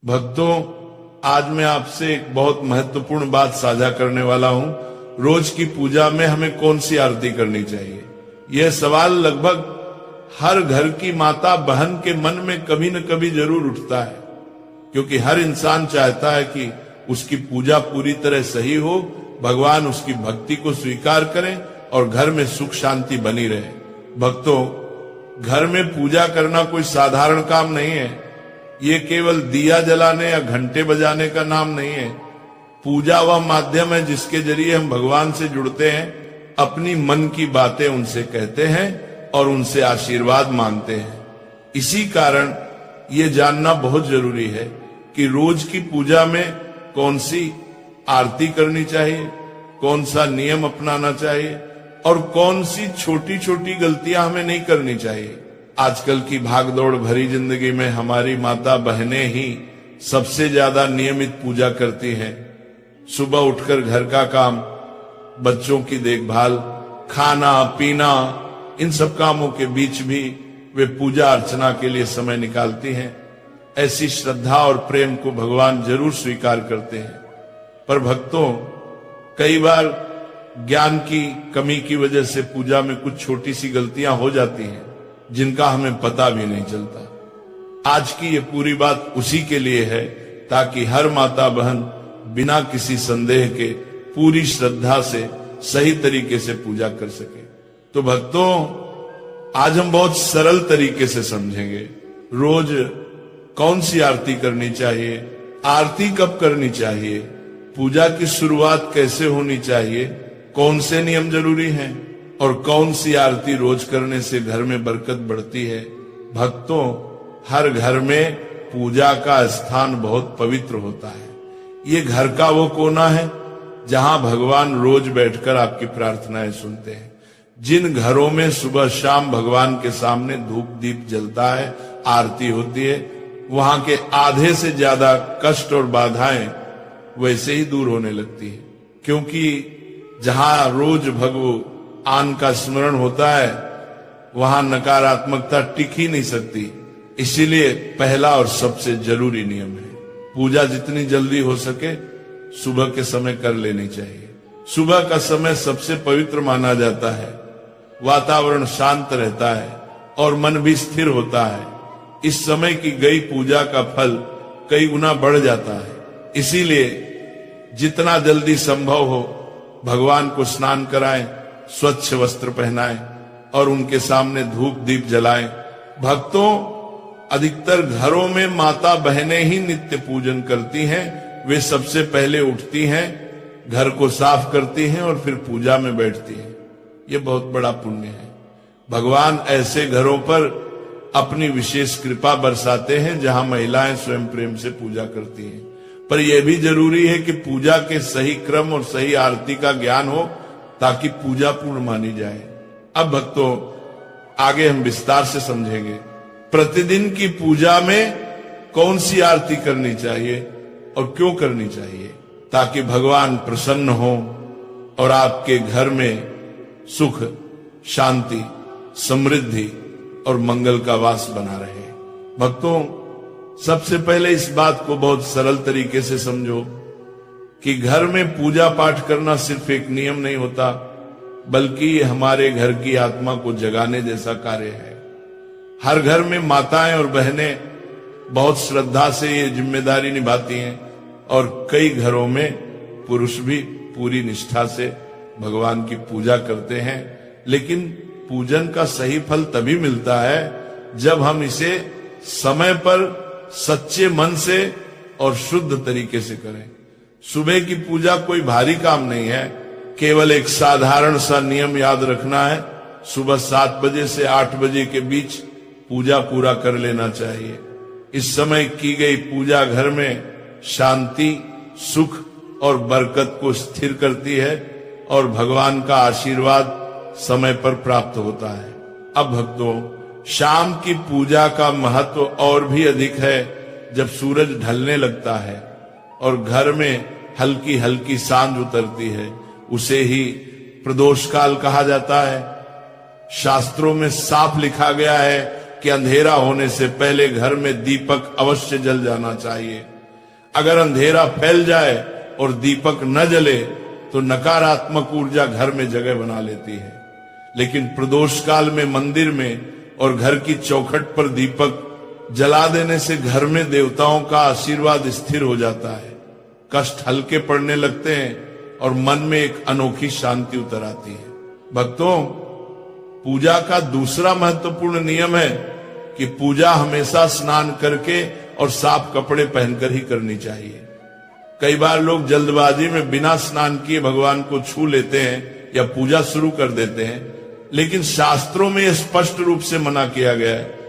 भक्तों, आज मैं आपसे एक बहुत महत्वपूर्ण बात साझा करने वाला हूं। रोज की पूजा में हमें कौन सी आरती करनी चाहिए, यह सवाल लगभग हर घर की माता बहन के मन में कभी न कभी जरूर उठता है, क्योंकि हर इंसान चाहता है कि उसकी पूजा पूरी तरह सही हो, भगवान उसकी भक्ति को स्वीकार करें और घर में सुख शांति बनी रहे। भक्तों, घर में पूजा करना कोई साधारण काम नहीं है। ये केवल दिया जलाने या घंटे बजाने का नाम नहीं है। पूजा वह माध्यम है जिसके जरिए हम भगवान से जुड़ते हैं, अपनी मन की बातें उनसे कहते हैं और उनसे आशीर्वाद मांगते हैं। इसी कारण ये जानना बहुत जरूरी है कि रोज की पूजा में कौन सी आरती करनी चाहिए, कौन सा नियम अपनाना चाहिए और कौन सी छोटी छोटी गलतियां हमें नहीं करनी चाहिए। आजकल की भागदौड़ भरी जिंदगी में हमारी माता बहनें ही सबसे ज्यादा नियमित पूजा करती हैं। सुबह उठकर घर का काम, बच्चों की देखभाल, खाना पीना, इन सब कामों के बीच भी वे पूजा अर्चना के लिए समय निकालती हैं। ऐसी श्रद्धा और प्रेम को भगवान जरूर स्वीकार करते हैं। पर भक्तों, कई बार ज्ञान की कमी की वजह से पूजा में कुछ छोटी सी गलतियां हो जाती हैं जिनका हमें पता भी नहीं चलता। आज की ये पूरी बात उसी के लिए है ताकि हर माता बहन बिना किसी संदेह के पूरी श्रद्धा से सही तरीके से पूजा कर सके। तो भक्तों, आज हम बहुत सरल तरीके से समझेंगे रोज कौन सी आरती करनी चाहिए, आरती कब करनी चाहिए, पूजा की शुरुआत कैसे होनी चाहिए, कौन से नियम जरूरी हैं और कौन सी आरती रोज करने से घर में बरकत बढ़ती है। भक्तों, हर घर में पूजा का स्थान बहुत पवित्र होता है। ये घर का वो कोना है जहां भगवान रोज बैठकर आपकी प्रार्थनाएं सुनते हैं। जिन घरों में सुबह शाम भगवान के सामने धूप दीप जलता है, आरती होती है, वहां के आधे से ज्यादा कष्ट और बाधाएं वैसे ही दूर होने लगती है, क्योंकि जहां रोज भगवान का स्मरण होता है वहां नकारात्मकता टिक ही नहीं सकती। इसीलिए पहला और सबसे जरूरी नियम है, पूजा जितनी जल्दी हो सके सुबह के समय कर लेनी चाहिए। सुबह का समय सबसे पवित्र माना जाता है, वातावरण शांत रहता है और मन भी स्थिर होता है। इस समय की गई पूजा का फल कई गुना बढ़ जाता है। इसीलिए जितना जल्दी संभव हो भगवान को स्नान कराएं, स्वच्छ वस्त्र पहनाएं और उनके सामने धूप दीप जलाएं। भक्तों, अधिकतर घरों में माता बहनें ही नित्य पूजन करती हैं। वे सबसे पहले उठती हैं, घर को साफ करती हैं और फिर पूजा में बैठती हैं। ये बहुत बड़ा पुण्य है। भगवान ऐसे घरों पर अपनी विशेष कृपा बरसाते हैं जहां महिलाएं स्वयं प्रेम से पूजा करती हैं। पर यह भी जरूरी है कि पूजा के सही क्रम और सही आरती का ज्ञान हो ताकि पूजा पूर्ण मानी जाए। अब भक्तों, आगे हम विस्तार से समझेंगे प्रतिदिन की पूजा में कौन सी आरती करनी चाहिए और क्यों करनी चाहिए, ताकि भगवान प्रसन्न हो और आपके घर में सुख शांति समृद्धि और मंगल का वास बना रहे। भक्तों, सबसे पहले इस बात को बहुत सरल तरीके से समझो कि घर में पूजा पाठ करना सिर्फ एक नियम नहीं होता, बल्कि ये हमारे घर की आत्मा को जगाने जैसा कार्य है। हर घर में माताएं और बहनें बहुत श्रद्धा से ये जिम्मेदारी निभाती हैं और कई घरों में पुरुष भी पूरी निष्ठा से भगवान की पूजा करते हैं। लेकिन पूजन का सही फल तभी मिलता है जब हम इसे समय पर सच्चे मन से और शुद्ध तरीके से करें। सुबह की पूजा कोई भारी काम नहीं है, केवल एक साधारण सा नियम याद रखना है। सुबह 7 बजे से 8 बजे के बीच पूजा पूरा कर लेना चाहिए। इस समय की गई पूजा घर में शांति सुख और बरकत को स्थिर करती है और भगवान का आशीर्वाद समय पर प्राप्त होता है। अब भक्तों, शाम की पूजा का महत्व और भी अधिक है जब सूरज ढलने लगता है और घर में हल्की हल्की सांझ उतरती है। उसे ही प्रदोष काल कहा जाता है। शास्त्रों में साफ लिखा गया है कि अंधेरा होने से पहले घर में दीपक अवश्य जल जाना चाहिए। अगर अंधेरा फैल जाए और दीपक न जले तो नकारात्मक ऊर्जा घर में जगह बना लेती है। लेकिन प्रदोष काल में मंदिर में और घर की चौखट पर दीपक जला देने से घर में देवताओं का आशीर्वाद स्थिर हो जाता है, कष्ट हल्के पड़ने लगते हैं और मन में एक अनोखी शांति उतर आती है। भक्तों, पूजा का दूसरा महत्वपूर्ण नियम है कि पूजा हमेशा स्नान करके और साफ कपड़े पहनकर ही करनी चाहिए। कई बार लोग जल्दबाजी में बिना स्नान किए भगवान को छू लेते हैं या पूजा शुरू कर देते हैं, लेकिन शास्त्रों में यह स्पष्ट रूप से मना किया गया है।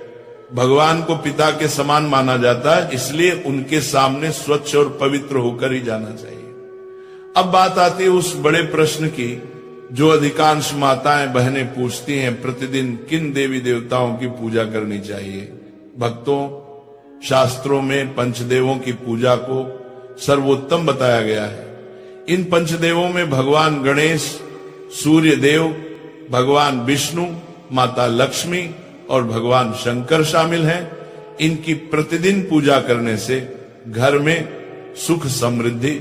भगवान को पिता के समान माना जाता है, इसलिए उनके सामने स्वच्छ और पवित्र होकर ही जाना चाहिए। अब बात आती है उस बड़े प्रश्न की जो अधिकांश माताएं बहनें पूछती हैं, प्रतिदिन किन देवी देवताओं की पूजा करनी चाहिए। भक्तों, शास्त्रों में पंचदेवों की पूजा को सर्वोत्तम बताया गया है। इन पंचदेवों में भगवान गणेश, सूर्य देव, भगवान विष्णु, माता लक्ष्मी और भगवान शंकर शामिल हैं। इनकी प्रतिदिन पूजा करने से घर में सुख समृद्धि,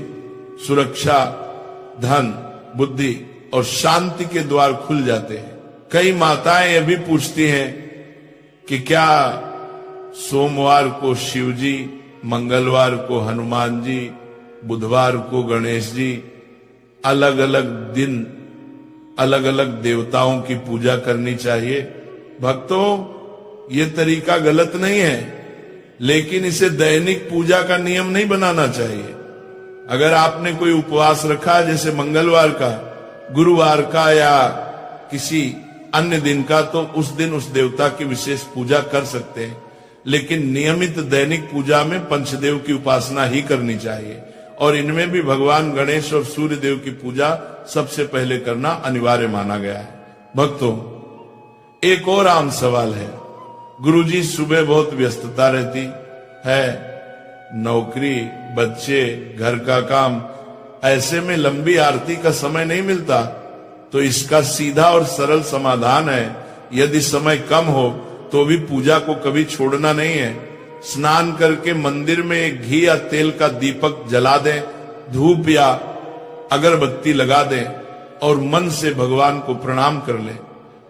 सुरक्षा, धन, बुद्धि और शांति के द्वार खुल जाते हैं। कई माताएं यह भी पूछती हैं कि क्या सोमवार को शिव जी, मंगलवार को हनुमान जी, बुधवार को गणेश जी, अलग अलग दिन अलग अलग देवताओं की पूजा करनी चाहिए। भक्तों, ये तरीका गलत नहीं है, लेकिन इसे दैनिक पूजा का नियम नहीं बनाना चाहिए। अगर आपने कोई उपवास रखा है, जैसे मंगलवार का, गुरुवार का या किसी अन्य दिन का, तो उस दिन उस देवता की विशेष पूजा कर सकते हैं। लेकिन नियमित दैनिक पूजा में पंचदेव की उपासना ही करनी चाहिए और इनमें भी भगवान गणेश और सूर्य देव की पूजा सबसे पहले करना अनिवार्य माना गया है। भक्तों, एक और आम सवाल है। गुरुजी, सुबह बहुत व्यस्तता रहती है, नौकरी, बच्चे, घर का काम, ऐसे में लंबी आरती का समय नहीं मिलता। तो इसका सीधा और सरल समाधान है, यदि समय कम हो तो भी पूजा को कभी छोड़ना नहीं है। स्नान करके मंदिर में एक घी या तेल का दीपक जला दें, धूप या अगरबत्ती लगा दें और मन से भगवान को प्रणाम कर लें।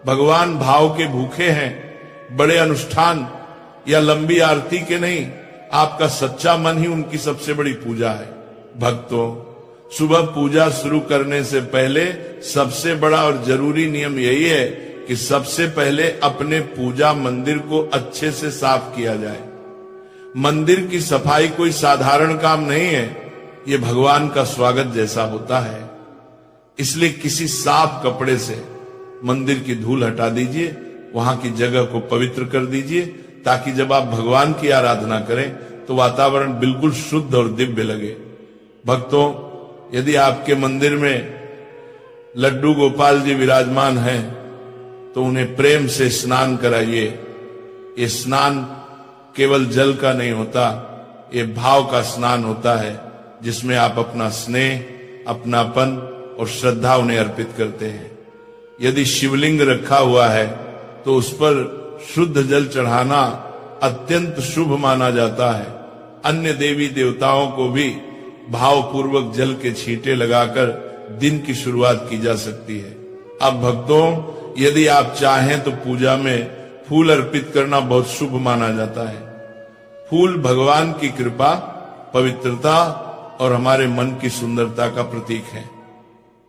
भगवान भाव के भूखे हैं, बड़े अनुष्ठान या लंबी आरती के नहीं। आपका सच्चा मन ही उनकी सबसे बड़ी पूजा है। भक्तों, सुबह पूजा शुरू करने से पहले सबसे बड़ा और जरूरी नियम यही है कि सबसे पहले अपने पूजा मंदिर को अच्छे से साफ किया जाए। मंदिर की सफाई कोई साधारण काम नहीं है, ये भगवान का स्वागत जैसा होता है। इसलिए किसी साफ कपड़े से मंदिर की धूल हटा दीजिए, वहां की जगह को पवित्र कर दीजिए, ताकि जब आप भगवान की आराधना करें तो वातावरण बिल्कुल शुद्ध और दिव्य लगे। भक्तों, यदि आपके मंदिर में लड्डू गोपाल जी विराजमान हैं तो उन्हें प्रेम से स्नान कराइए। ये स्नान केवल जल का नहीं होता, ये भाव का स्नान होता है, जिसमें आप अपना स्नेह, अपनापन और श्रद्धा उन्हें अर्पित करते हैं। यदि शिवलिंग रखा हुआ है तो उस पर शुद्ध जल चढ़ाना अत्यंत शुभ माना जाता है। अन्य देवी देवताओं को भी भावपूर्वक जल के छींटे लगाकर दिन की शुरुआत की जा सकती है। अब भक्तों, यदि आप चाहें तो पूजा में फूल अर्पित करना बहुत शुभ माना जाता है। फूल भगवान की कृपा, पवित्रता और हमारे मन की सुंदरता का प्रतीक है।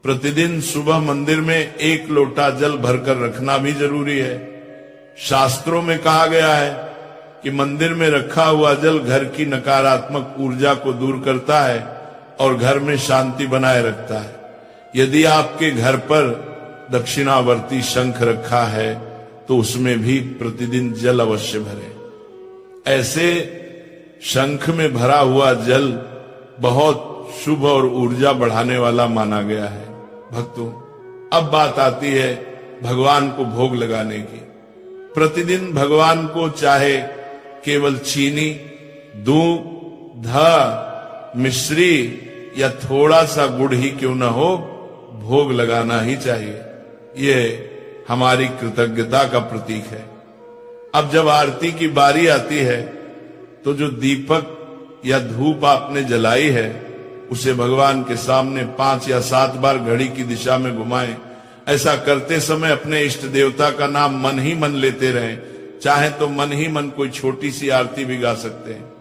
प्रतिदिन सुबह मंदिर में 1 लोटा जल भरकर रखना भी जरूरी है। शास्त्रों में कहा गया है कि मंदिर में रखा हुआ जल घर की नकारात्मक ऊर्जा को दूर करता है और घर में शांति बनाए रखता है। यदि आपके घर पर दक्षिणावर्ती शंख रखा है तो उसमें भी प्रतिदिन जल अवश्य भरें। ऐसे शंख में भरा हुआ जल बहुत शुभ और ऊर्जा बढ़ाने वाला माना गया है। भक्तों, अब बात आती है भगवान को भोग लगाने की। प्रतिदिन भगवान को चाहे केवल चीनी, दूध, मिश्री या थोड़ा सा गुड़ ही क्यों न हो, भोग लगाना ही चाहिए। ये हमारी कृतज्ञता का प्रतीक है। अब जब आरती की बारी आती है तो जो दीपक या धूप आपने जलाई है उसे भगवान के सामने 5 या 7 बार घड़ी की दिशा में घुमाएं। ऐसा करते समय अपने इष्ट देवता का नाम मन ही मन लेते रहें। चाहे तो मन ही मन कोई छोटी सी आरती भी गा सकते हैं।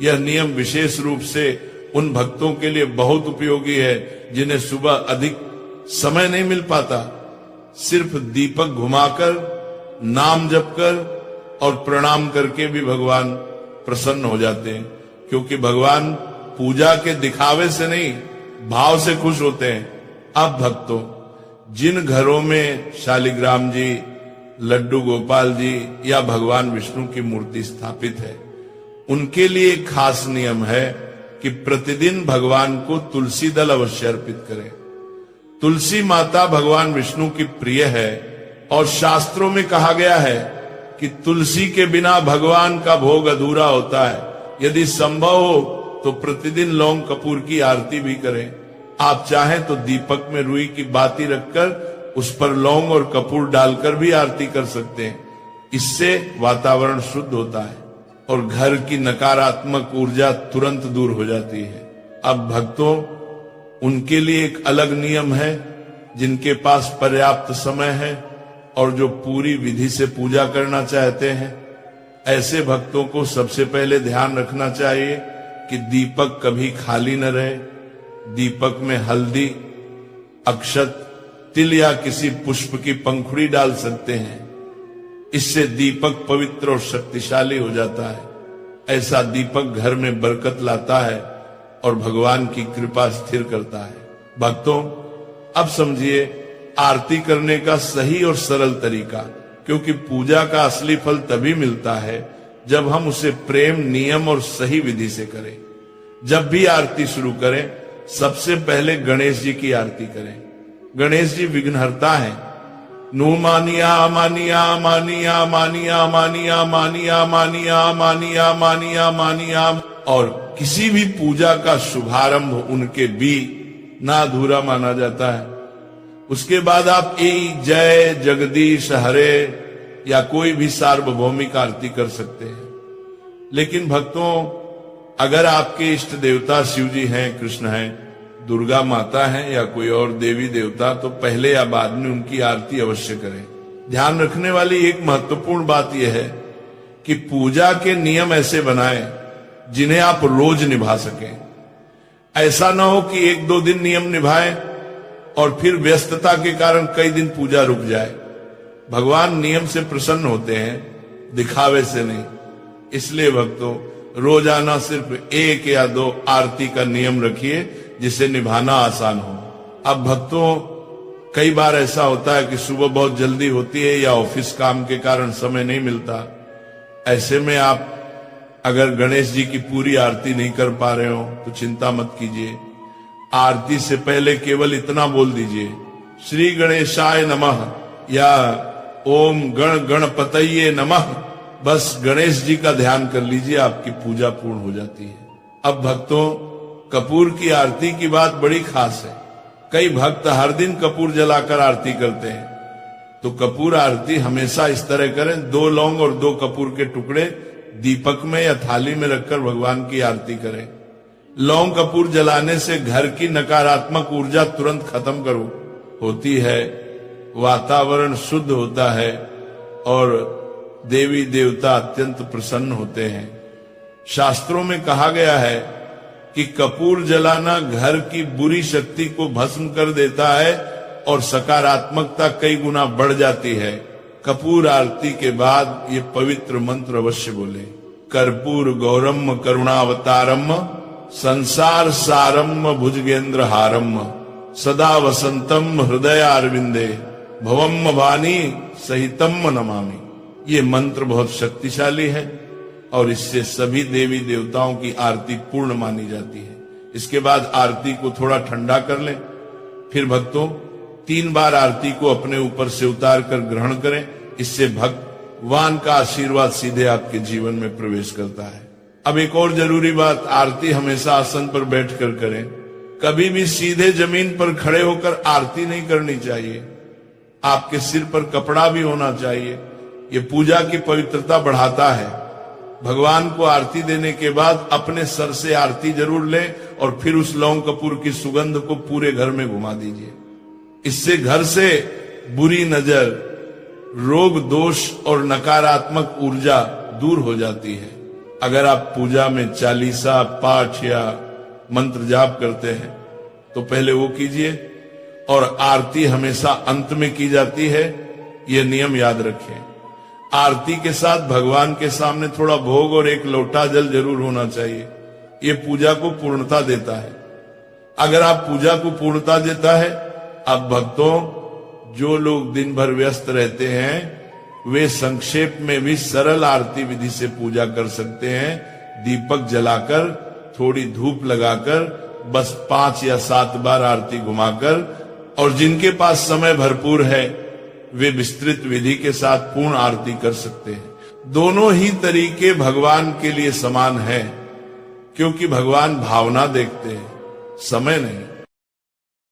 यह नियम विशेष रूप से उन भक्तों के लिए बहुत उपयोगी है जिन्हें सुबह अधिक समय नहीं मिल पाता। सिर्फ दीपक घुमाकर, नाम जप कर और प्रणाम करके भी भगवान प्रसन्न हो जाते हैं, क्योंकि भगवान पूजा के दिखावे से नहीं, भाव से खुश होते हैं। अब भक्तों, जिन घरों में शालिग्राम जी, लड्डू गोपाल जी या भगवान विष्णु की मूर्ति स्थापित है, उनके लिए एक खास नियम है कि प्रतिदिन भगवान को तुलसी दल अवश्य अर्पित करें। तुलसी माता भगवान विष्णु की प्रिय है और शास्त्रों में कहा गया है कि तुलसी के बिना भगवान का भोग अधूरा होता है। यदि संभव हो तो प्रतिदिन लौंग कपूर की आरती भी करें। आप चाहें तो दीपक में रुई की बाती रखकर उस पर लौंग और कपूर डालकर भी आरती कर सकते हैं। इससे वातावरण शुद्ध होता है और घर की नकारात्मक ऊर्जा तुरंत दूर हो जाती है। अब भक्तों, उनके लिए एक अलग नियम है। जिनके पास पर्याप्त समय है और जो पूरी विधि से पूजा करना चाहते हैं, ऐसे भक्तों को सबसे पहले ध्यान रखना चाहिए कि दीपक कभी खाली न रहे। दीपक में हल्दी, अक्षत, तिल या किसी पुष्प की पंखुड़ी डाल सकते हैं। इससे दीपक पवित्र और शक्तिशाली हो जाता है। ऐसा दीपक घर में बरकत लाता है और भगवान की कृपा स्थिर करता है। भक्तों, अब समझिए आरती करने का सही और सरल तरीका, क्योंकि पूजा का असली फल तभी मिलता है जब हम उसे प्रेम, नियम और सही विधि से करें। जब भी आरती शुरू करें, सबसे पहले गणेश जी की आरती करें। गणेश जी विघ्नहर्ता हैं। नु मानिया मानिया मानिया मानिया मानिया मानिया मानिया मानिया मानिया मानिया। और किसी भी पूजा का शुभारंभ उनके भी ना अधूरा माना जाता है। उसके बाद आप ए जय जगदीश हरे या कोई भी सार्वभौमिक आरती कर सकते हैं। लेकिन भक्तों, अगर आपके इष्ट देवता शिव जी हैं, कृष्ण हैं, दुर्गा माता हैं या कोई और देवी देवता, तो पहले या बाद में उनकी आरती अवश्य करें। ध्यान रखने वाली एक महत्वपूर्ण बात यह है कि पूजा के नियम ऐसे बनाएं जिन्हें आप रोज निभा सकें। ऐसा ना हो कि 1-2 दिन नियम निभाएं और फिर व्यस्तता के कारण कई दिन पूजा रुक जाए। भगवान नियम से प्रसन्न होते हैं, दिखावे से नहीं। इसलिए भक्तों, रोजाना सिर्फ 1 या 2 आरती का नियम रखिए जिसे निभाना आसान हो। अब भक्तों, कई बार ऐसा होता है कि सुबह बहुत जल्दी होती है या ऑफिस काम के कारण समय नहीं मिलता। ऐसे में आप अगर गणेश जी की पूरी आरती नहीं कर पा रहे हो तो चिंता मत कीजिए। आरती से पहले केवल इतना बोल दीजिए, श्री गणेशाय नमः या ओम गण गणपतये नमः। बस गणेश जी का ध्यान कर लीजिए, आपकी पूजा पूर्ण हो जाती है। अब भक्तों, कपूर की आरती की बात बड़ी खास है। कई भक्त हर दिन कपूर जलाकर आरती करते हैं, तो कपूर आरती हमेशा इस तरह करें, 2 लौंग और 2 कपूर के टुकड़े दीपक में या थाली में रखकर भगवान की आरती करें। लौंग कपूर जलाने से घर की नकारात्मक ऊर्जा तुरंत खत्म होती है, वातावरण शुद्ध होता है और देवी देवता अत्यंत प्रसन्न होते हैं। शास्त्रों में कहा गया है कि कपूर जलाना घर की बुरी शक्ति को भस्म कर देता है और सकारात्मकता कई गुना बढ़ जाती है। कपूर आरती के बाद ये पवित्र मंत्र अवश्य बोले, कर्पूर गौरम करुणावतारम संसार सारम भुजगेंद्र हारम सदा वसंतम हृदय अरविंदे भवम वाणी सहितम नमामि। ये मंत्र बहुत शक्तिशाली है और इससे सभी देवी देवताओं की आरती पूर्ण मानी जाती है। इसके बाद आरती को थोड़ा ठंडा कर लें। फिर भक्तों, 3 बार आरती को अपने ऊपर से उतार कर ग्रहण करें। इससे भगवान का आशीर्वाद सीधे आपके जीवन में प्रवेश करता है। अब एक और जरूरी बात, आरती हमेशा आसन पर बैठकर करें। कभी भी सीधे जमीन पर खड़े होकर आरती नहीं करनी चाहिए। आपके सिर पर कपड़ा भी होना चाहिए ये पूजा की पवित्रता बढ़ाता है। भगवान को आरती देने के बाद अपने सर से आरती जरूर लें और फिर उस लौंग कपूर की सुगंध को पूरे घर में घुमा दीजिए। इससे घर से बुरी नजर, रोग दोष और नकारात्मक ऊर्जा दूर हो जाती है। अगर आप पूजा में चालीसा, पाठ या मंत्र जाप करते हैं तो पहले वो कीजिए, और आरती हमेशा अंत में की जाती है, ये नियम याद रखें। आरती के साथ भगवान के सामने थोड़ा भोग और एक लोटा जल जरूर होना चाहिए। ये पूजा को पूर्णता देता है। अगर आप पूजा को पूर्णता देता है, अब भक्तों, जो लोग दिन भर व्यस्त रहते हैं वे संक्षेप में भी सरल आरती विधि से पूजा कर सकते हैं। दीपक जलाकर, थोड़ी धूप लगाकर, बस 5 या 7 बार आरती घुमाकर, और जिनके पास समय भरपूर है वे विस्तृत विधि के साथ पूर्ण आरती कर सकते हैं। दोनों ही तरीके भगवान के लिए समान है, क्योंकि भगवान भावना देखते हैं, समय नहीं।